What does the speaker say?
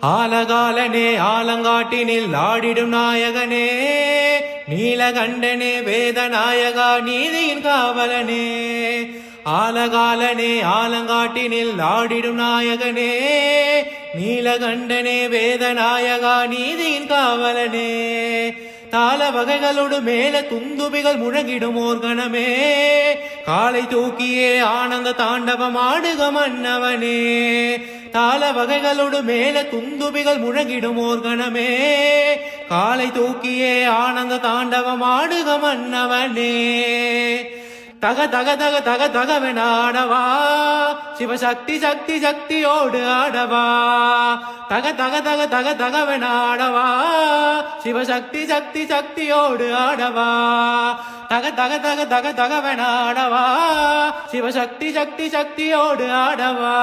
ஆலகாலனே ஆலங்காட்டினில் ஆடிடும் நாயகனே, நீலகண்டனே வேதநாயகா நீதியின் காவலனே. ஆலகாலனே ஆலங்காட்டினில் ஆடிடும் நாயகனே, நீலகண்டனே வேதநாயகா நீதியின் காவலனே. தாள வகைகளோடு மேல துந்துபிகள் முழங்கிடும் ஓர் கணமே, காலை தூக்கியே ஆனந்த தாண்டவம் ஆடுக மன்னவனே. தாள வகைகளோடு மேல துந்துபிகள் முழங்கிடும் ஓர் கணமே, காலை தூக்கியே ஆனந்த தாண்டவம் ஆடுக மன்னவனே. தக தக தக தக தகவென ஆடவா, சிவசக்தி சக்தி சக்தியோடு ஆடவா. தக தக தக தக தகவென ஆடவா, சிவசக்தி சக்தி சக்தியோடு ஆடவா. தக தக தக தக தகவென ஆடவா, சிவசக்தி சக்தி சக்தியோடு ஆடவா.